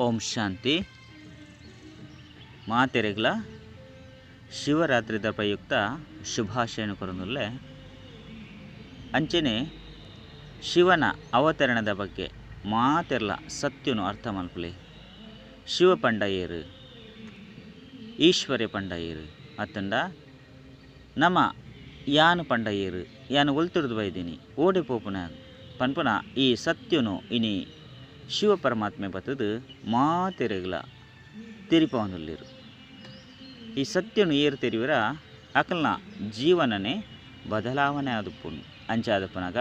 ಓಂ ಶಾಂತಿ. ಮಾತೆರೆಗ್ಲ ಶಿವರಾತ್ರಿದ ಪ್ರಯುಕ್ತ ಶುಭಾಶಯನು ಕೊರನುಲ್ಲೆ ಅಂಚನೆ ಶಿವನ ಅವತರಣದ ಬಗ್ಗೆ ಮಾತೆರ್ಲ ಸತ್ಯನು ಅರ್ಥ ಮಲ್ಪಲೆ. ಶಿವ ಪಂಡ ಏರು, ಈಶ್ವರ್ಯ ಪಂಡ ಏರು ಅತ್ತಂಡ ನಮ್ಮ ಯಾನು ಪಂಡ ಏರು ಯಾನು ಒಲ್ತಿರ್ದು ಬೈದೀನಿ ಓಡಿ ಪೋಪುನ ಪನ್ಪುನ ಈ ಸತ್ಯನು ಇನಿ ಶಿವ ಪರಮಾತ್ಮೆ ಬತ್ತದು ಮಾತೆರೆಗ್ಲ ತಿರಿಪವನುಲ್ಲಿರು. ಈ ಸತ್ಯನು ಏರು ತೆರಿವಿರ ಅಕಲ್ನ ಜೀವನನೇ ಬದಲಾವಣೆ ಆದುಪ್ಪುನು ಅಂಚಾದಪ್ಪನಾಗ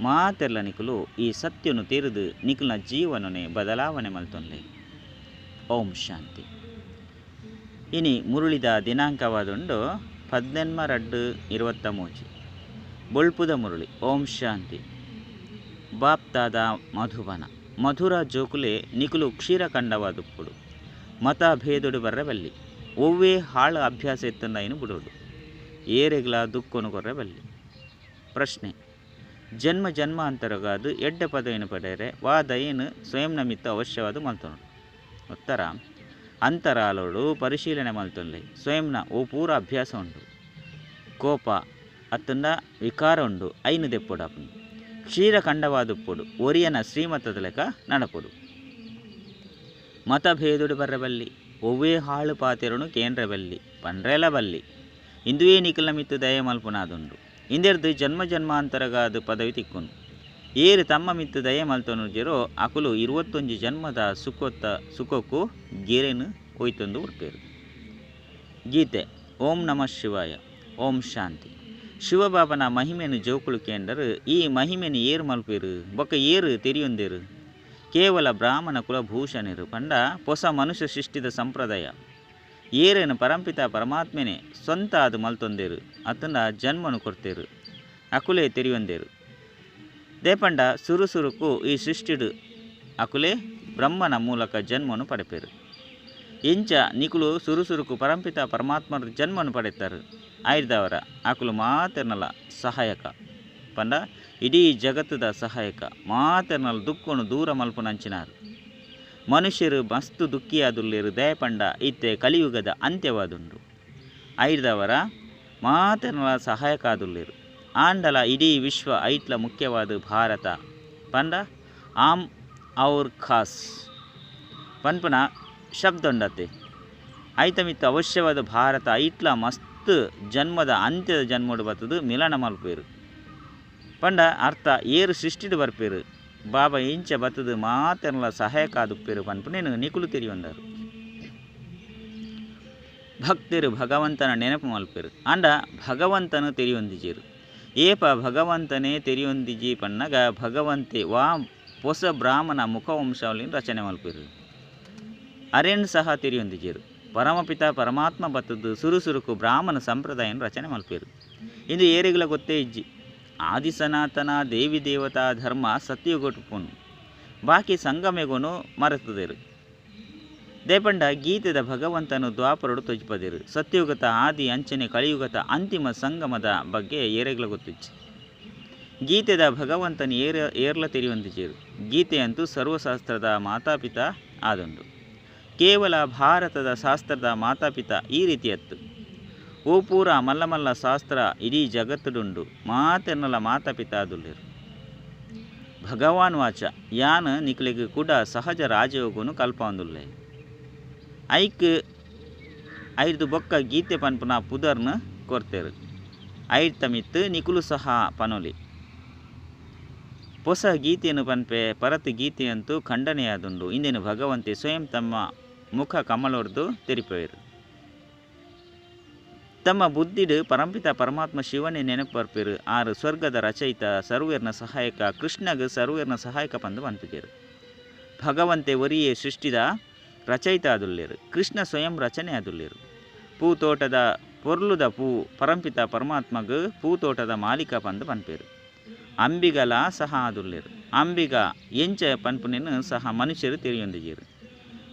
ಮಾತೆರ್ಲ ನಿಕುಲು ಈ ಸತ್ಯನು ತೆರೆದು ನಿಕಲ್ನ ಜೀವನನೇ ಬದಲಾವಣೆ ಮಲ್ತೊನ್ಲೆ. ಓಂ ಶಾಂತಿ. ಇನಿ ಮುರುಳಿದ ದಿನಾಂಕವಾದುಂಡು 18/2/23 ಬೊಳ್ಪುದ ಮುರುಳಿ. ಓಂ ಶಾಂತಿ. ಬಾಪ್ತಾದ ಮಧುಬನ ಮಧುರ ಜೋಕುಲೆ ನಿಕುಲು ಕ್ಷೀರ ಕಂಡವಾದುಪ್ಪುಡು ಮತ ಭೇದೊಡು ಬರ್ರಬಲ್ಲಿ ಒವ್ವೇ ಹಾಳು ಅಭ್ಯಾಸ ಎತ್ತಂದಾಯಿನು ಬಿಡೋಡು ಏರೆಗ್ಲ ದುಃಖನು ಕೊರ್ರಬಲ್ಲಿ. ಪ್ರಶ್ನೆ: ಜನ್ಮ ಜನ್ಮಾಂತರಗಾದು ಎಡ್ಡೆ ಪದವಿನ ಪಡೆಯರೆ ವಾದ ಏನು ಸ್ವಯಂ ನಮಿತ್ತ ಅವಶ್ಯವಾದ ಮಲ್ತೊನಡು. ಉತ್ತರ: ಅಂತರಾಲೋಡು ಪರಿಶೀಲನೆ ಮಲ್ತೊನ್ಲೆ ಸ್ವಯಂನ ಓ ಪೂರ ಅಭ್ಯಾಸ ಉಂಡು. ಕೋಪ ಅತ್ತಂಡ ವಿಕಾರ ಉಂಡು ಐನು ದೆಪ್ಪೊಡಾಪುನು ಕ್ಷೀರ ಕಂಡವಾದುಪ್ಪುಡು ಒರಿಯನ ಶ್ರೀಮತದ ಲೆಕ್ಕ ನಡಪುಡು. ಮತಭೇದುಡು ಬರ್ರಬಲ್ಲಿ ಒವ್ವೇ ಹಾಳು ಪಾತೆರನು ಕೇಂದ್ರ ಬಲ್ಲಿ ಪಂಡ್ರೆಲ ಬಲ್ಲಿ ಇಂದುವೇ ನಿಖಿಲ ಮಿತ್ತು ದಯ ಮಲ್ಪುನಾದುಂಡು ಇಂದೆರ್ದು ಜನ್ಮ ಜನ್ಮಾಂತರಗಾದು ಪದವಿ ತಿಕ್ಕುನು ಏರು ತಮ್ಮ ಮಿತ್ತು ದಯ ಮಲ್ತೊನುಜೆರೋ ಅಕುಲು 21 ಜನ್ಮದ ಸುಖಕ್ಕೂ ಗೆರೆನು ಒಯ್ತೊಂದು ಉಡ್ಪೇರು. ಗೀತೆ. ಓಂ ನಮಃ ಶಿವಾಯ. ಓಂ ಶಾಂತಿ. ಶಿವಬಾಬನ ಮಹಿಮೆನು ಜೋಕುಳು ಕೇಂದರು ಈ ಮಹಿಮೆನು ಏರು ಮಲ್ಪೇರು ಬೊಕ್ಕ ಏರು ತೆರಿಯೊಂದೇರು ಕೇವಲ ಬ್ರಾಹ್ಮಣ ಕುಲಭೂಷಣರು ಪಂಡ ಹೊಸ ಮನುಷ್ಯ ಸೃಷ್ಟಿದ ಸಂಪ್ರದಾಯ ಏರೇನು ಪರಂಪಿತ ಪರಮಾತ್ಮೆನೇ ಸ್ವಂತ ಅದು ಮಲ್ತೊಂದೇರು ಅತ್ತಂಡ ಜನ್ಮನು ಕೊಡ್ತೇರು ಅಕುಲೇ ತೆರಿಯೊಂದೇರು ದೇಪಂಡ ಸುರುಸುರುಕು ಈ ಸೃಷ್ಟಿಡು ಅಕುಲೇ ಬ್ರಹ್ಮನ ಮೂಲಕ ಜನ್ಮನು ಪಡೆಪೇರು. ಎಂಚ ನಿಕುಲು ಸುರುಸುರುಕು ಪರಂಪಿತ ಪರಮಾತ್ಮರ ಜನ್ಮನು ಪಡೆತಾರೆ ಆಯ್ದವರ ಅಕುಲು ಮಾತೆರ್ನಲ ಸಹಾಯಕ ಪಂಡ ಇಡೀ ಜಗತ್ತದ ಸಹಾಯಕ ಮಾತೆರ್ನಲ ದುಃಖನು ದೂರ ಮಲ್ಪುನಂಚಿನಾರು. ಮನುಷ್ಯರು ಮಸ್ತು ದುಃಖಿಯಾದುಲ್ಲೇರು ದಯಪಂಡ ಇತ್ತೆ ಕಲಿಯುಗದ ಅಂತ್ಯವಾದುಂಡು ಐದವರ ಮಾತೆರ್ನಲ ಸಹಾಯಕ ಆದುಲ್ಲೇರು. ಆಂಡಲ ಇಡೀ ವಿಶ್ವ ಐಟ್ಲ ಮುಖ್ಯವಾದ ಭಾರತ ಪಂಡ ಆಮ್ ಔರ್ ಖಾಸ್ ಪನ್ಪುನ ಶಬ್ದ ಉಂಡತೆ ಐತಮಿತ್ತು ಅವಶ್ಯವಾದ ಭಾರತ ಐಟ್ಲ ಮಸ್ತ್ ಜನ್ಮದ ಅಂತ್ಯದ ಜನ್ಮಡು ಬತ್ತದು ಮಿಲನ ಮಲ್ಪೇರು ಪಂಡ ಅರ್ಥ ಏರು ಸೃಷ್ಟಿಡು ಬರ್ಪೇರು ಬಾಬಾ ಇಂಚ ಬತ್ತದು ಮಾತೆರ್ನಲ ಸಹಾಯಕ ಆದುಪ್ಪೇರು ಪನ್ಪುನೇನು ನಿಕುಲು ತೆರಿಯೊಂದರು. ಭಕ್ತರು ಭಗವಂತನ ನೆನಪು ಮಲ್ಪೇರು ಅಂಡ ಭಗವಂತನು ತೆರಿಯೊಂದಿಜೇರು ಏಪ ಭಗವಂತನೇ ತೆರಿಯೊಂದಿಜಿ ಪನ್ನಗ ಭಗವಂತೆ ವಾ ಹೊಸ ಬ್ರಾಹ್ಮಣ ಮುಖವಂಶಾವಳಿನ ರಚನೆ ಮಲ್ಪೇರು ಅರೇನು ಸಹ ತೆರಿಯೊಂದಿಜೇರು ಪರಮಪಿತ ಪರಮಾತ್ಮ ಬತ್ತದ್ದು ಸುರುಸುರುಕು ಬ್ರಾಹ್ಮಣ ಸಂಪ್ರದಾಯನ ರಚನೆ ಮಲ್ಪೇರು. ಇಂದು ಏರಿಗಳ ಗೊತ್ತೇ ಇಜ್ಜಿ ಆದಿ ಸನಾತನ ದೇವಿ ದೇವತಾ ಧರ್ಮ ಸತ್ಯುಗೊಟ್ಟುಪುನು ಬಾಕಿ ಸಂಗಮೆಗೊನು ಮರೆತದೇರು ದೇಪಂಡ ಗೀತೆದ ಭಗವಂತನು ದ್ವಾಪರಡು ತೊಜ್ಪದೇರು ಸತ್ಯುಗತ ಆದಿ ಅಂಚನೆ ಕಳಿಯುಗತ ಅಂತಿಮ ಸಂಗಮದ ಬಗ್ಗೆ ಏರೆಗಳ ಗೊತ್ತಿಜ್ಜಿ ಗೀತೆದ ಭಗವಂತನ ಏರ್ಲ ತೆರಿಯೊಂದಿಜೇರು ಗೀತೆಯಂತೂ ಸರ್ವಶಾಸ್ತ್ರದ ಮಾತಾಪಿತ ಆದುಂಡು ಕೇವಲ ಭಾರತದ ಶಾಸ್ತ್ರದ ಮಾತಾಪಿತ ಈ ರೀತಿಯತ್ತು ಓ ಪೂರ ಮಲ್ಲ ಮಲ್ಲ ಶಾಸ್ತ್ರ ಇಡೀ ಜಗತ್ತುಡುಂಡು ಮಾತೆರ್ನಲ ಮಾತಾಪಿತ ಆದುಲ್ಲೇರು. ಭಗವಾನ್ ವಾಚ ಯಾನ್ ನಿಕ್ಲೆಗ್ ಕೂಡ ಸಹಜ ರಾಜಯೋಗನು ಕಲ್ಪೊಂದುಲ್ಲೆ ಐಕ್ ಐದು ಬೊಕ್ಕ ಗೀತೆ ಪನ್ಪುನ ಪುದರ್ನ ಕೊರ್ತೇರು ಐಡ್ ತಮಿತ್ತು ನಿಕುಲು ಸಹ ಪನೊಲಿ ಹೊಸ ಗೀತೆಯನ್ನು ಪನ್ಪೆ ಪರತ್ ಗೀತೆಯಂತೂ ಖಂಡನೆಯಾದುಂಡು ಇಂದಿನ ಭಗವಂತೆ ಸ್ವಯಂ ತಮ್ಮ ಮುಖ ಕಮಲೊರ್ದು ತೆರಿಪೇರು ತಮ್ಮ ಬುದ್ಧಿಡು ಪರಂಪಿತ ಪರಮಾತ್ಮ ಶಿವನೇ ನೆನಪು ಬರ್ಪೇರು ಆರು ಸ್ವರ್ಗದ ರಚಯಿತ ಸರ್ವೇರ್ನ ಸಹಾಯಕ ಕೃಷ್ಣಗ್ ಸರ್ವೇರ್ನ ಸಹಾಯಕ ಪಂದು ಪನ್ಪಿಜೇರು ಭಗವಂತೆ ಒರಿಯೇ ಸೃಷ್ಟಿದ ರಚಯಿತ ಆದುಲ್ಲೇರು ಕೃಷ್ಣ ಸ್ವಯಂ ರಚನೆ ಆದುಲ್ಲೇರು ಪೂತೋಟದ ಪೊರ್ಲುದ ಪೂ ಪರಂಪಿತ ಪರಮಾತ್ಮಗ್ ಪೂತೋಟದ ಮಾಲೀಕ ಪಂದು ಪನ್ಪೇರು ಅಂಬಿಗಲ ಸಹ ಆದುಲ್ಲೇರು ಅಂಬಿಗ ಎಂಚ ಪನ್ಪುನೇನು ಸಹ ಮನುಷ್ಯರು ತೆರಿಯೊಂದಿಜೇರು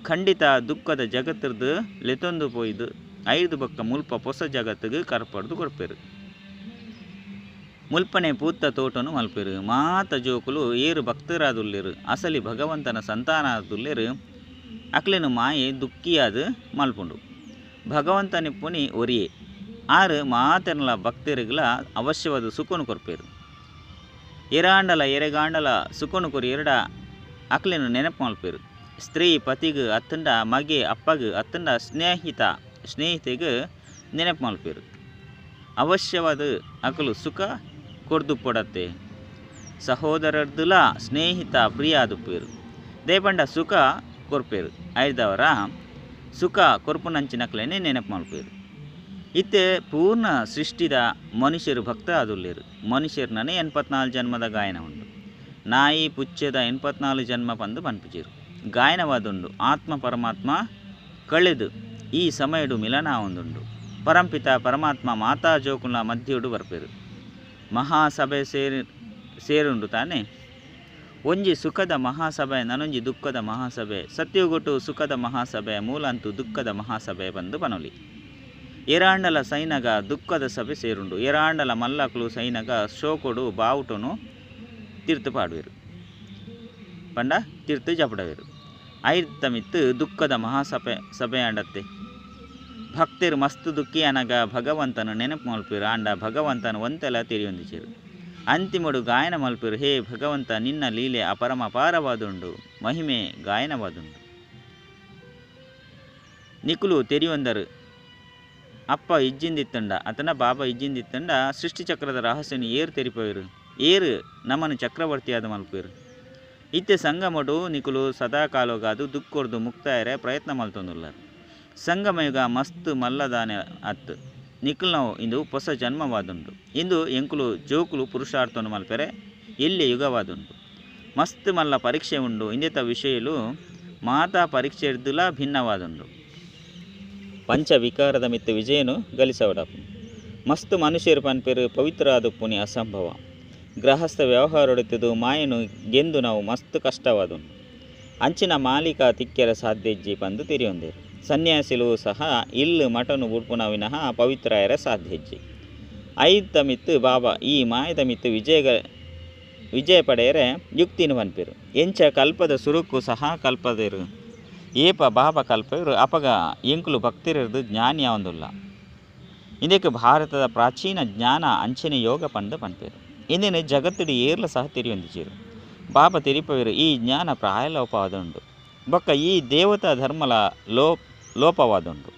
ಖಂಡಿತ ದುಃಖದ ಜಗತ್ತರ್ದು ಲೆತೊಂದು ಪೋಯ್ದು ಐದು ಬೊಕ್ಕ ಮುಲ್ಪ ಹೊಸ ಜಗತ್ತಿಗೆ ಕರ್ಪಡ್ದು ಕೊಡ್ಪೇರು ಮುಲ್ಪನೆ ಪೂತ್ತ ತೋಟನು ಮಲ್ಪೆರು ಮಾತ ಜೋಕುಲು ಏರು ಭಕ್ತರಾದುಲ್ಲೆರು ಅಸಲಿ ಭಗವಂತನ ಸಂತಾನಾದುಲ್ಲೆರು ಅಕ್ಲೆನು ಮಾಯೆ ದುಃಖಿಯಾದ ಮಲ್ಪುಂಡು. ಭಗವಂತನಿಪ್ಪುನಿ ಒರಿಯೇ ಆರು ಮಾತೆರ್ನಲ ಭಕ್ತರಿಗಲ ಅವಶ್ಯವಾದ ಸುಖನು ಕೊರ್ಪೇರು. ಎರಾಂಡಲ ಎರೆಗಾಂಡಲ ಸುಖನು ಕೊರಿ ಎರಡ ಅಕ್ಲೆನು ನೆನಪು ಮಲ್ಪೇರು. ಸ್ತ್ರೀ ಪತಿಗೆ ಅತ್ತಂಡ ಮಗೆ ಅಪ್ಪಗೆ ಅತ್ತಂಡ ಸ್ನೇಹಿತೆಗೆ ನೆನಪು ಮಲ್ಪೇರು. ಅವಶ್ಯವಾದ ಅಕಲು ಸುಖ ಕೊರ್ದು ಪೊಡತ್ತೆ. ಸಹೋದರರ್ದುಲ ಸ್ನೇಹಿತ ಪ್ರಿಯ ಆದುಪ್ಪೇರು ದೇಪಂಡ ಸುಖ ಕೊರ್ಪೇರು. ಐದವರ ಸುಖ ಕೊರ್ಪುನಂಚಿನಕ್ಲೇನೆ ನೆನಪು ಮಲ್ಪೇರು. ಇತ್ತೆ ಪೂರ್ಣ ಸೃಷ್ಟಿದ ಮನುಷ್ಯರು ಭಕ್ತ ಆದುಲ್ಲೇರು. ಮನುಷ್ಯರ್ನೇ 84 ಜನ್ಮದ ಗಾಯನ ಉಂಡು. ನಾಯಿ ಪುಚ್ಚದ 84 ಜನ್ಮ ಪಂದು ಪನ್ಪಿಚಿರು ಗಾಯನವಾದುಂಡು. ಆತ್ಮ ಪರಮಾತ್ಮ ಕಳೆದು ಈ ಸಮಯಡು ಮಿಲನ ಒಂದುಂಡು. ಪರಂಪಿತ ಪರಮಾತ್ಮ ಮಾತಾ ಜೋಕುಲ ಮಧ್ಯಡು ಬರ್ಪೇರು. ಮಹಾಸಭೆ ಸೇರುಂಡು ತಾನೇ. ಒಂಜಿ ಸುಖದ ಮಹಾಸಭೆ ನನೊಂಜಿ ದುಃಖದ ಮಹಾಸಭೆ. ಸತ್ಯುಗೊಟ್ಟು ಸುಖದ ಮಹಾಸಭೆ ಮೂಲಂತೂ ದುಃಖದ ಮಹಾಸಭೆ ಬಂದು ಪನೊಲಿ. ಎರಾಂಡಲ ಸೈನಗ ದುಃಖದ ಸಭೆ ಸೇರುಂಡು. ಎರಾಂಡಲ ಮಲ್ಲಕ್ಲು ಸೈನಗ ಶೋಕೊಡು ಬಾವುಟನು ತೀರ್ತು ಪಾಡುವೆರು ಪಂಡ ತೀರ್ತು ಜಪಡವೇರು. ಐರ್ತಮಿತ್ತು ದುಃಖದ ಸಭೆ ಆಂಡತ್ತೆ. ಭಕ್ತರು ಮಸ್ತ್ ದುಃಖಿ ಅನಗ ಭಗವಂತನು ನೆನಪು ಮಲ್ಪೇರು. ಆಂಡ ಭಗವಂತನು ಒಂತೆಲ್ಲ ತಿರಿಯೊಂದಿಚೇರು. ಅಂತಿಮಡು ಗಾಯನ ಮಲ್ಪೇರು. ಹೇ ಭಗವಂತ ನಿನ್ನ ಲೀಲೆ ಅಪರಮಪಾರವಾದುಂಡು, ಮಹಿಮೆ ಗಾಯನವಾದುಂಡು. ನಿಕುಲು ತೆರಿಯೊಂದರು ಅಪ್ಪ ಇಜ್ಜಿಂದಿತ್ತಂಡ ಅತನ ಬಾಬಾ ಇಜ್ಜಿಂದಿತ್ತಂಡ ಸೃಷ್ಟಿ ಚಕ್ರದ ರಹಸ್ಯನು ಏರು ತೆರಿಪೋಯರು. ಏರು ನಮ್ಮನ್ನು ಚಕ್ರವರ್ತಿಯಾದ ಮಲ್ಪೇರು. ಇತ್ತೆ ಸಂಗಮಡು ನಿಕುಲು ಸದಾಕಾಲೋಗಾದು ದುಃಖೊರ್ದು ಮುಕ್ತಾಯರೆ ಪ್ರಯತ್ನ ಮಲ್ತೊಂದುಲ್ಲಾರು. ಸಂಗಮಯುಗ ಮಸ್ತ್ ಮಲ್ಲದಾನೆ ಅತ್ತು. ನಿಕುಲ್ ನಾವು ಇಂದು ಹೊಸ ಜನ್ಮವಾದುಂಡು. ಇಂದು ಎಂಕುಲು ಜೋಕುಲು ಪುರುಷಾರ್ಥವನ್ನು ಮಲ್ಪೆರೆ ಎಲ್ಲಿ ಯುಗವಾದುಂಡು. ಮಸ್ತ್ ಮಲ್ಲ ಪರೀಕ್ಷೆ ಉಂಡು. ಇಂದೆತ ವಿಷಯಲು ಮಾತಾ ಪರೀಕ್ಷೆ ಇರ್ದುಲ ಭಿನ್ನವಾದುಂಡು. ಪಂಚ ವಿಕಾರದ ಮಿತ್ತು ವಿಜಯನು ಗಳಿಸವಡಪು. ಮಸ್ತ್ ಮನುಷ್ಯರು ಪನ್ಪೇರು ಪವಿತ್ರ ಆದುಪ್ಪುನಿ ಅಸಂಭವ. ಗೃಹಸ್ಥ ವ್ಯವಹಾರ ಹೊಡೆತದು ಮಾಯನು ಗೆಂದು ನಾವು ಮಸ್ತ್ ಕಷ್ಟವಾದುಂಡು. ಅಂಚಿನ ಮಾಲೀಕ ತಿಕ್ಕೆರ ಸಾಧ್ಯಜ್ಜಿ ಪಂದು ತಿರಿಯೊಂದೇರು. ಸನ್ಯಾಸಿಲು ಸಹ ಇಲ್ಲು ಮಟನು ಬುಡ್ಪುನ ವಿನಃ ಪವಿತ್ರಾಯರ ಸಾಧ್ಯಜ್ಜಿ. ಐದ ಮಿತ್ತು ಬಾಬಾ ಈ ಮಾಯದ ಮಿತ್ತು ವಿಜಯ ಪಡೆಯರೆ ಯುಕ್ತಿನ ಪನ್ಪೇರು. ಎಂಚ ಕಲ್ಪದ ಸುರುಕು ಸಹ ಕಲ್ಪದೇರು. ಏಪ ಬಾಬಾ ಕಲ್ಪರು ಅಪಗ ಎಂಕುಲು ಭಕ್ತಿರದು ಜ್ಞಾನಿ ಯಾವಂದುಲ್ಲ. ಇದಕ್ಕೆ ಭಾರತದ ಪ್ರಾಚೀನ ಜ್ಞಾನ ಅಂಚನೆ ಯೋಗ ಪಂದು ಪನ್ಪೇರು. ಇಂದಿನ ಜಗತ್ತುಡಿ ಏರ್ಲ ಸಹ ತಿರಿಯೊಂದಿಚೇರು. ಬಾಬಾ ತಿರಿಪವೇರು ಈ ಜ್ಞಾನ ಪ್ರಾಯಲೋಪವಾದುಂಡು. ಬೊಕ್ಕ ಈ ದೇವತಾ ಧರ್ಮಲ ಲೋಪವಾದುಂಡು.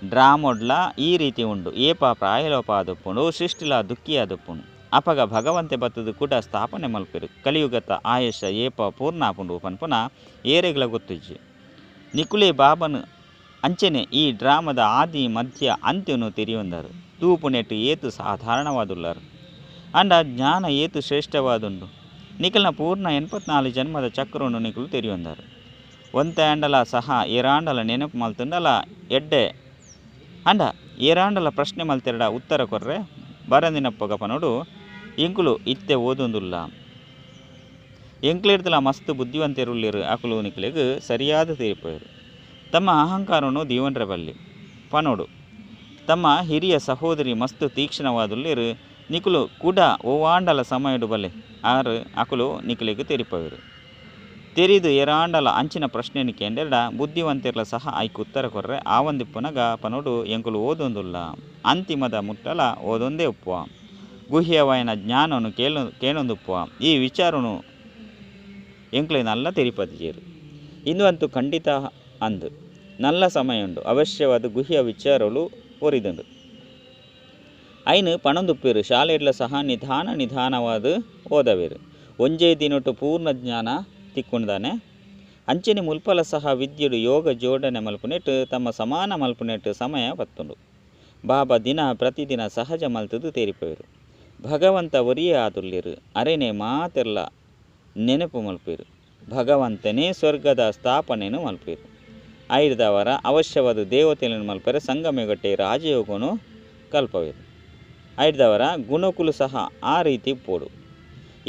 ಡ್ರಾಮೊಡ್ಲ ಈ ರೀತಿ ಉಂಡು. ಏಪ ಪ್ರಾಯಲೋಪ ಆದುಪ್ಪುಂಡು ಸೃಷ್ಟಿಲ ದುಃಖಿ ಆದುಪ್ಪುಂಡು. ಅಪಗ ಭಗವಂತೆ ಬತ್ತದು ಕೂಡ ಸ್ಥಾಪನೆ ಮಲ್ಪೇರು. ಕಲಿಯುಗತ ಆಯುಷ ಏಪ ಪೂರ್ಣ ಆಪುಂಡು ಪನ್ಪುನ ಏರೆಗ್ಲ ಗೊತ್ತುಜ್ಜಿ. ನಿಕುಲೆ ಬಾಬನು ಅಂಚನೆ ಈ ಡ್ರಾಮದ ಆದಿ ಮಧ್ಯ ಅಂತ್ಯನು ತಿರಿಯೊಂದರು. ತೂಪು ನೆಟ್ಟು ಏತು ಸಾಧಾರಣವಾದುಲ್ಲಾರು. ಅಂಡ ಜ್ಞಾನ ಏತು ಶ್ರೇಷ್ಠವಾದುಂಡು. ನಿಖಲ್ನ ಪೂರ್ಣ 84 ಜನ್ಮದ ಚಕ್ರವನ್ನು ನಿಖಲು ತೆರಿಯೊಂದರು. ಒಂತೆ ಅಂಡಲ ಸಹ ಏರಾಂಡಲ ನೆನಪು ಮಲ್ತುಂಡಲ ಎಡ್ಡೆ ಅಂಡ ಏರಾಂಡಲ ಪ್ರಶ್ನೆ ಮಲ್ತೆರಡ ಉತ್ತರ ಕೊರ್ರೆ ಬರಂದಿನಪ್ಪಗ ಪನೋಡು ಎಂಕುಲು ಇತ್ತೆ ಓದೊಂದುಲ್ಲ. ಎಂಕ್ಲೆಡ್ದಲ ಮಸ್ತ್ ಬುದ್ಧಿವಂತರುಳ್ಳಿರು ಅಕುಲು ನಿಖಲೆಗ್ ಸರಿಯಾದ ತೀರ್ಪೋಯರು. ತಮ್ಮ ಅಹಂಕಾರನು ದೀವನ್ರ ಬಲ್ಲಿ ಪನೋಡು. ತಮ್ಮ ಹಿರಿಯ ಸಹೋದರಿ ಮಸ್ತ್ ತೀಕ್ಷ್ಣವಾದುಲ್ಲಿರು. ನಿಕುಲು ಕೂಡ ಓವಾಂಡಲ ಸಮಯಡು ಬಲ್ಲೆ ಆರು ಅಕುಲು ನಿಖಲೆಗ್ ತೆರಿಪೋಯರು. ತೆರಿದು ಎರಾಂಡಲ ಅಂಚಿನ ಪ್ರಶ್ನೆಯನ್ನು ಕೇಂದ್ರೆಡ ಬುದ್ಧಿವಂತಿರ್ಲ ಸಹ ಐಕ್ ಉತ್ತರ ಕೊರ್ರೆ ಆವಂದಿಪ್ಪುನಗ ಪನೋಡು ಎಂಕುಲು ಓದೊಂದುಲ್ಲ. ಅಂತಿಮದ ಮುಟ್ಟಲ ಓದೊಂದೇ ಉಪ್ಪುವ. ಗುಹ್ಯವಾಯನ ಜ್ಞಾನನು ಕೇಳೊಂದುಪ್ಪುವ. ಈ ವಿಚಾರನು ಎಂಕ್ಲೆ ನಲ್ಲ ತೆರಿಪದಿಯರು. ಇಂದು ಅಂತೂ ಖಂಡಿತ ಅಂದು ನಲ್ಲ ಸಮಯ ಉಂಡು. ಅವಶ್ಯವಾದ ಗುಹ್ಯ ವಿಚಾರಗಳು ಒರಿದುಂಡು. ಐನು ಪಣಂದುಪ್ಪೇರು. ಶಾಲೆಡ್ಲ ಸಹ ನಿಧಾನವಾದ ಓದವೇರು. ಒಂಜೇ ದಿನೊಟ್ಟು ಪೂರ್ಣ ಜ್ಞಾನ ತಿಕ್ಕೊಂಡಾನೆ. ಅಂಚನೆ ಮುಲ್ಪಲ ಸಹ ವಿದ್ಯುಡು ಯೋಗ ಜೋಡಣೆ ಮಲ್ಪುನೆಟ್ಟು ತಮ್ಮ ಸಮಾನ ಮಲ್ಪುನೆಟ್ಟು ಸಮಯ ಬತ್ತುಂಡು. ಬಾಬಾ ದಿನ ಪ್ರತಿದಿನ ಸಹಜ ಮಲ್ತದು ತೇರಿಪೇರು. ಭಗವಂತ ಒರಿಯೇ ಆದುಲ್ಲಿರು. ಅರೆನೆ ಮಾತೆರ್ಲ ನೆನಪು ಮಲ್ಪೇರು. ಭಗವಂತನೇ ಸ್ವರ್ಗದ ಸ್ಥಾಪನೆಯನ್ನು ಮಲ್ಪೇರು. ಐದವರ ಅವಶ್ಯವಾದ ದೇವತೆಯನ್ನು ಮಲ್ಪರೆ ಸಂಗಮಗಟ್ಟೆ ರಾಜಯೋಗನು ಕಲ್ಪವೇರು. ಐದವರ ಗುಣಕುಲು ಸಹ ಆ ರೀತಿ ಪೋಡು.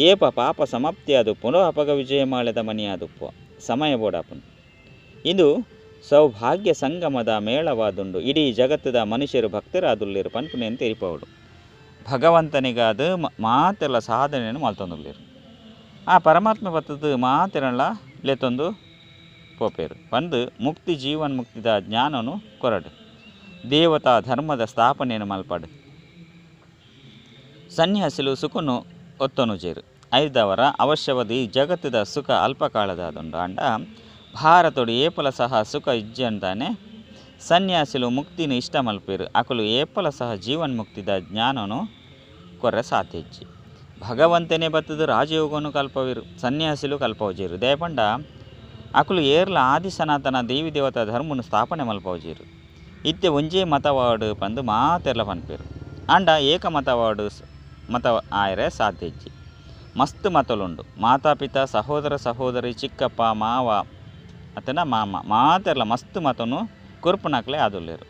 ಏಪ ಪಾಪ ಸಮಾಪ್ತಿಯಾದುಪ್ಪುಂಡು ಅಪಗ ವಿಜಯ ಮಾಳೆದ ಮಣಿಯಾದುಪ್ಪು ಸಮಯ ಬೋಡಾಪುಂಡು. ಇದು ಸೌಭಾಗ್ಯ ಸಂಗಮದ ಮೇಳವಾದುಂಡು. ಇಡೀ ಜಗತ್ತದ ಮನುಷ್ಯರು ಭಕ್ತರಾದುಲ್ಲಿರು ಪನ್ಪುನೆಯನ್ನು ತೆರಿಪವಡು. ಭಗವಂತನಿಗಾದ ಮಾತೆಲ್ಲ ಸಾಧನೆಯನ್ನು ಮಲ್ತೊಂದುಲ್ಲಿರು. ಆ ಪರಮಾತ್ಮ ಬತ್ತದ ಮಾತೆರಲ್ಲ ಲೆತ್ತೊಂದು ಪೋಪೇರು ಪಂದು ಮುಕ್ತಿ ಜೀವನ್ ಮುಕ್ತಿದ ಜ್ಞಾನನು ಕೊರಡು ದೇವತಾ ಧರ್ಮದ ಸ್ಥಾಪನೆಯನ್ನು ಮಲ್ಪಡು ಸನ್ಯಾಸಿಲು ಸುಖನು ಒತ್ತನು ಜೇರು ಐದವರ ಅವಶ್ಯವಾದ ಈ ಜಗತ್ತದ ಸುಖ ಅಲ್ಪಕಾಲದಾದುಂಡು ಅಂಡ ಭಾರತೋಡು ಏಪಲ ಸಹ ಸುಖ ಇಜ್ಜೆ ಅಂತಾನೆ ಸನ್ಯಾಸಿಲು ಮುಕ್ತಿನ ಇಷ್ಟ ಮಲ್ಪೇರು ಅಕಲು ಏಪಲ ಸಹ ಜೀವನ್ ಮುಕ್ತಿದ ಜ್ಞಾನನು ಕೊರ್ರೆ ಸಾಧ್ಯಜ್ಜಿ ಭಗವಂತನೇ ಬತ್ತದು ರಾಜಯೋಗನು ಕಲ್ಪವಿರು ಸನ್ಯಾಸಿಲು ಕಲ್ಪವಜೇರು ದಯಪಂಡ ಅಕಲು ಏರ್ಲ ಆದಿ ಸನಾತನ ದೇವಿ ದೇವತಾ ಧರ್ಮನು ಸ್ಥಾಪನೆ ಮಲ್ಪವಜೇರು ಇತ್ತೆ ಒಂಜೇ ಮತವಾಡು ಪಂದು ಮಾತೆರ್ಲ ಪನ್ಪೇರು ಅಂಡ ಏಕಮತವಾಡು ಮತ ಆಯರೆ ಸಾಧ್ಯಜ್ಜಿ ಮಸ್ತ್ ಮತಲುಂಡು ಮಾತಾಪಿತ ಸಹೋದರ ಸಹೋದರಿ ಚಿಕ್ಕಪ್ಪ ಮಾವ ಅತನ ಮಾಮ ಮಾತೆರ್ಲ ಮಸ್ತ್ ಮತನು ಕುರ್ಪುನಕ್ಲೆ ಆದುಲ್ಲೇರು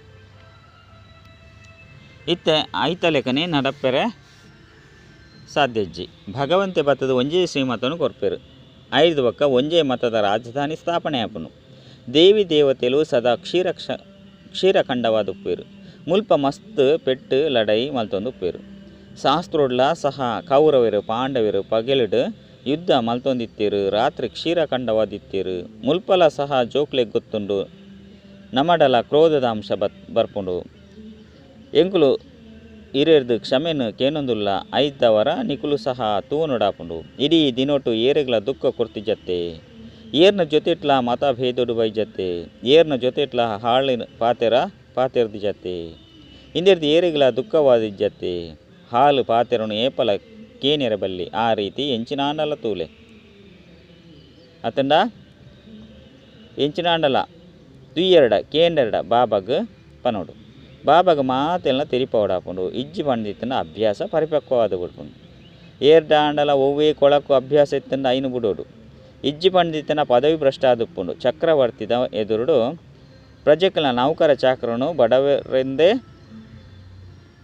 ಇತ್ತೆ ಐತಲೆಕನೆ ನಡಪ್ಪೆರೆ ಸಾಧ್ಯಜ್ಜಿ ಭಗವಂತೆ ಬತ್ತದ ಒಂಜೇ ಶ್ರೀಮತನು ಕೊರ್ಪೇರು ಐದು ಬೊಕ್ಕ ಒಂಜೇ ಮತದ ರಾಜಧಾನಿ ಸ್ಥಾಪನೆ ಆಪುನು ದೇವಿ ದೇವತೆಲು ಸದಾ ಕ್ಷೀರಖಂಡವಾದುಪ್ಪೇರು ಮುಲ್ಪ ಮಸ್ತ್ ಪೆಟ್ಟು ಲಡೈ ಮಲ್ತೊಂದುಪ್ಪೇರು ಶಾಸ್ತ್ರೋಡ್ಲ ಸಹ ಕೌರವರು ಪಾಂಡವರು ಪಗೆಲಿಡು ಯುದ್ಧ ಮಲ್ತೊಂದಿತ್ತೇರು ರಾತ್ರಿ ಕ್ಷೀರಖಂಡವಾದಿತ್ತೇರು ಮುಲ್ಪಲ ಸಹ ಜೋಕ್ಲೆಗ್ ಗೊತ್ತುಂಡು ನಮಡಲ ಕ್ರೋಧದ ಅಂಶ ಬರ್ಪುಂಡು ಎಂಕುಲು ಹಿರಿಯರ್ದು ಕ್ಷಮೆನು ಕೇನೊಂದುಲ್ಲ ಐದವರ ನಿಕುಲು ಸಹ ತೂನುಡಾಪುಂಡು ಇಡೀ ದಿನೊಟ್ಟು ಏರೆಗ್ಲ ದುಃಖ ಕೊರ್ತಿಜತ್ತೆ ಏರ್ನ ಜೊತೆಟ್ಲ ಮತ ಭೇದೊಡು ಬೈಜತ್ತೆ ಏರ್ನ ಜೊತೆಟ್ಲ ಹಾಳಿನ ಪಾತೆರ್ದಿಜತ್ತೆ ಇಂದೆರ್ದು ಏರೆಗ್ಲ ದುಃಖವಾದಿಜ್ಜತ್ತೆ ಹಾಲು ಪಾತೆರನು ಏಪಲ ಕೇನೆರಬಲ್ಲಿ ಆ ರೀತಿ ಎಂಚಿನಾಂಡಲ ತೂಲೆ ಅತಂಡ ಎಂಚಿನಾಂಡಲ ತುಯ್ಯೆರಡ ಕೇಂಡೆರಡ ಬಾಬಗ್ ಪನೋಡು ಬಾಬಾಗ ಮಾತೆಲ್ಲ ತೆರಿಪವಡಾಪುಂಡು ಇಜ್ಜಿ ಪಂಡಿತನ ಅಭ್ಯಾಸ ಪರಿಪಕ್ವವಾದ ಬಿಡ್ಪುಂಡು ಏರ್ಡಾಂಡಲ ಒವ್ವೇ ಕೊಳಕು ಅಭ್ಯಾಸ ಎತ್ತಂಡ ಐನು ಬಿಡೋಡು ಇಜ್ಜಿ ಪಂಡಿತನ ಪದವಿ ಭ್ರಷ್ಟ ಆದುಪ್ಪುಂಡು ಚಕ್ರವರ್ತಿದ ಎದುರುಡು ಪ್ರಜೆಗಳ ನೌಕರ ಚಾಕರನು ಬಡವರೆಂದೇ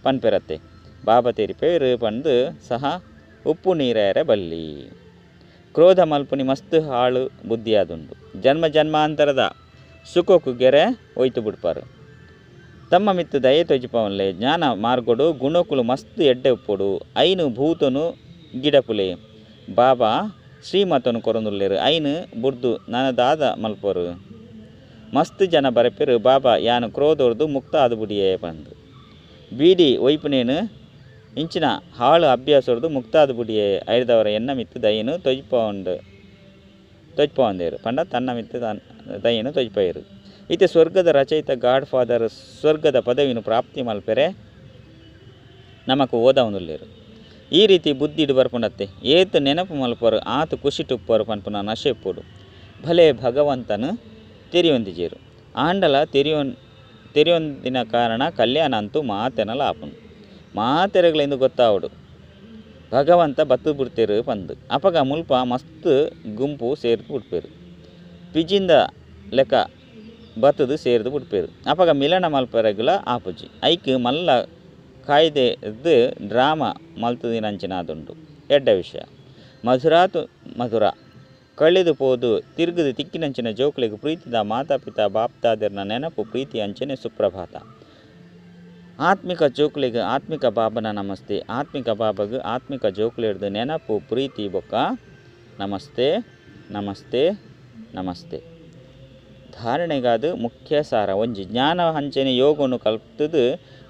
ಪನ್ಪೆರತ್ತೆ ಬಾಬಾ ತೆರಿಪೇರು ಪಂದು ಸಹ ಉಪ್ಪು ನೀರೇರೆ ಬಲ್ಲಿ ಕ್ರೋಧ ಮಲ್ಪುನಿ ಮಸ್ತ್ ಹಾಳು ಬುದ್ಧಿಯಾದುಂಡು ಜನ್ಮ ಜನ್ಮಾಂತರದ ಸುಖಕ್ಕೂ ಗೆರೆ ಒಯ್ತು ಬಿಡ್ಪಾರು ತಮ್ಮ ಮಿತ್ತು ದಯೆ ತೊಜಿಪವನ್ಲೆ ಜ್ಞಾನ ಮಾರ್ಗೊಡು ಗುಣಕುಲು ಮಸ್ತ್ ಎಡ್ಡೆ ಉಪ್ಪೊಡು ಐನು ಭೂತನು ಗಿಡಪುಲೆ ಬಾಬಾ ಶ್ರೀಮತನು ಕೊರೊಂದುಲ್ಲೇರು ಐನು ಬುಡ್ದು ನನದಾದ ಮಲ್ಪರು ಮಸ್ತ್ ಜನ ಬರಪೆರು ಬಾಬಾ ಯಾನು ಕ್ರೋಧೋರ್ದು ಮುಕ್ತ ಆದು ಬುಡಿಯೇ ಪಂದು ಬೀಡಿ ಒಯ್ಪುನೇನು ಇಂಚಿನ ಹಾಳು ಅಭ್ಯಾಸೋರ್ದು ಮುಕ್ತ ಆದು ಬುಡಿಯೇ ಐದವರ ಎನ್ನ ಮಿತ್ತು ದಯನು ತೊಜ್ಪವಂದೇರು ಪಂಡ ತನ್ನ ಮಿತ್ತು ದಯನು ತೊಜ್ಪೇರು ಇತ್ತೆ ಸ್ವರ್ಗದ ರಚಯಿತ ಗಾಡ್ ಫಾದರ್ ಸ್ವರ್ಗದ ಪದವಿನ ಪ್ರಾಪ್ತಿ ಮಲ್ಪೆರೆ ನಮಕು ಓದವನುಲ್ಲೇರು ಈ ರೀತಿ ಬುದ್ಧಿಡು ಬರ್ಪುಂಡತ್ತೆ ಏತು ನೆನಪು ಮಲ್ಪರು ಆತು ಖುಷಿ ಟುಪ್ಪರು ಪನ್ಪುನ ನಶೆಪ್ಪುಡು ಭಲೆ ಭಗವಂತನು ತೆರಿಯೊಂದಿಜೇರು ಆಂಡಲ ತೆರಿಯೊಂದಿನ ಕಾರಣ ಕಲ್ಯಾಣ ಅಂತೂ ಮಾತೆನಲ ಆಪುನು ಮಾತೆರೆಗಳೆಂದು ಗೊತ್ತಾವಡು ಭಗವಂತ ಬತ್ತು ಬಿಡ್ತೇರು ಪಂದು ಅಪಗ ಮುಲ್ಪ ಮಸ್ತ್ ಗುಂಪು ಸೇರ್ದು ಬಿಡ್ಪೇರು ಪಿಜಿಂದ ಲೆಕ್ಕ ಬತ್ತದು ಸೇರ್ದು ಬಿಡ್ಪೇರು ಅಪಗ ಮಿಲನ ಮಲ್ಪರೆಗುಲ ಆಪುಜಿ ಐಕ್ ಮಲ್ಲ ಕಾಯ್ದೆದು ಡ್ರಾಮಾ ಮಲ್ತುದಿನಂಚಿನಾದುಂಡು ಎಡ್ಡ ವಿಷಯ ಮಧುರಾತು ಮಧುರ ಕಳೆದು ಪೋದು ತಿರುಗದು ತಿಕ್ಕಿನಂಚಿನ ಜೋಕ್ಲೆಗೆ ಪ್ರೀತಿದ ಮಾತಾಪಿತ ಬಾಪ್ತಾದಿರ್ನ ನೆನಪು ಪ್ರೀತಿ ಅಂಚನೆ ಸುಪ್ರಭಾತ ಆತ್ಮಿಕ ಜೋಕ್ಲೆಗೆ ಆತ್ಮಿಕ ಬಾಬನ ನಮಸ್ತೆ ಆತ್ಮಿಕ ಬಾಬಗೆ ಆತ್ಮಿಕ ಜೋಕ್ಲೆಡ್ದು ನೆನಪು ಪ್ರೀತಿ ಬೊಕ್ಕ ನಮಸ್ತೆ ನಮಸ್ತೆ ನಮಸ್ತೆ ಧಾರಣೆಗಾದು ಮುಖ್ಯ ಸಾರ ಒಂಜಿ ಜ್ಞಾನ ಹಂಚನೆ ಯೋಗವನ್ನು ಕಲ್ಪದು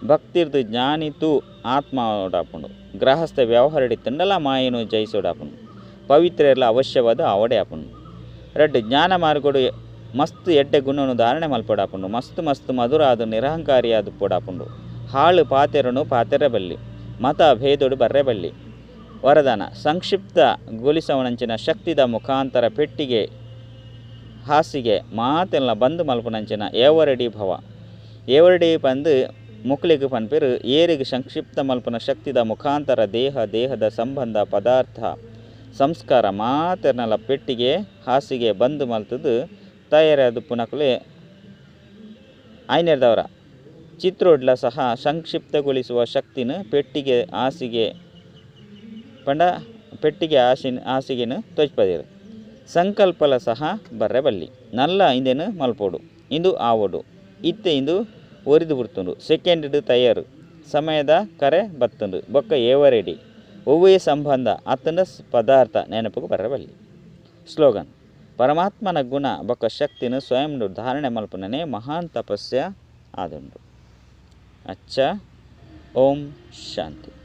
ಭಕ್ತಿರ್ದು ಜ್ಞಾನಿತು ಆತ್ಮ ಓಡಾಪುಂಡು ಗೃಹಸ್ಥ ವ್ಯವಹಾರಡಿ ತಂಡಲ ಮಾಯನು ಜಯಿಸೋಡಾಪುಂಡು ಪವಿತ್ರೆಲ್ಲ ಅವಶ್ಯವಾದ ಅವಡೆ ಆಪುಂಡು ರೆಡ್ ಜ್ಞಾನ ಮಾರ್ಗಡು ಮಸ್ತ್ ಎಡ್ಡೆ ಗುಣನು ಧಾರಣೆ ಮಲ್ಪಡಾಪುಂಡು ಮಸ್ತ್ ಮಸ್ತ್ ಮಧುರ ಅದು ನಿರಹಂಕಾರಿಯಾದ ಪೋಡಾಪುಂಡು ಹಾಳು ಪಾತೆರನು ಪಾತೆರಬಲ್ಲಿ ಮತ ಭೇದೊಡು ಬರ್ರೆಬಲ್ಲಿ ವರದಾನ ಸಂಕ್ಷಿಪ್ತ ಗೊಲಿಸವನಂಚಿನ ಶಕ್ತಿದ ಮುಖಾಂತರ ಪೆಟ್ಟಿಗೆ ಹಾಸಿಗೆ ಮಾತೆಲ್ಲ ಬಂದು ಮಲ್ಪುನಂಚಿನ ಏವರಡಿ ಭವ ಏವರಡಿ ಬಂದು ಮುಕ್ಲಿಗೆ ಪನ್ಪೇರು ಏರಿಗೆ ಸಂಕ್ಷಿಪ್ತ ಮಲ್ಪನ ಶಕ್ತಿದ ಮುಖಾಂತರ ದೇಹದ ಸಂಬಂಧ ಪದಾರ್ಥ ಸಂಸ್ಕಾರ ಮಾತೆರ್ನಲ ಪೆಟ್ಟಿಗೆ ಹಾಸಿಗೆ ಬಂದು ಮಲ್ತದು ತಯಾರಾದ ಪುನಕಲೆ ಐನೇರ್ದವರ ಚಿತ್ರೋಡ್ಲ ಸಹ ಸಂಕ್ಷಿಪ್ತಗೊಳಿಸುವ ಶಕ್ತಿನ ಪೆಟ್ಟಿಗೆ ಹಾಸಿಗೆ ಪಂಡ ಪೆಟ್ಟಿಗೆ ಹಾಸಿಗೆನು ತೊಜ್ಪದಿರು ಸಂಕಲ್ಪಲ ಸಹ ಬರ್ರೆ ಬಲ್ಲಿ ನಲ್ಲ ಇಂದೇನು ಮಲ್ಪೋಡು ಇಂದು ಆವೋಡು ಇತ್ತೆ ಇಂದು ಒರಿದು ಬಿಡ್ತುಂಡು ಸೆಕೆಂಡ್ ತಯಾರು ಸಮಯದ ಕರೆ ಬತ್ತುಂಡು ಬೊಕ್ಕ ಏವರೆಡಿ ಒವ್ವೇ ಸಂಬಂಧ ಅತ್ತಂಡ ಪದಾರ್ಥ ನೆನಪುಗೆ ಬರ್ರೆ ಬಲ್ಲಿ ಸ್ಲೋಗನ್ ಪರಮಾತ್ಮನ ಗುಣ ಬೊಕ್ಕ ಶಕ್ತಿನ ಸ್ವಯಂ ಧಾರಣೆ ಮಲ್ಪುನನೆ ಮಹಾನ್ ತಪಸ್ಯ ಆದುಂಡು. ಅಚ್ಚ. ಓಂ ಶಾಂತಿ.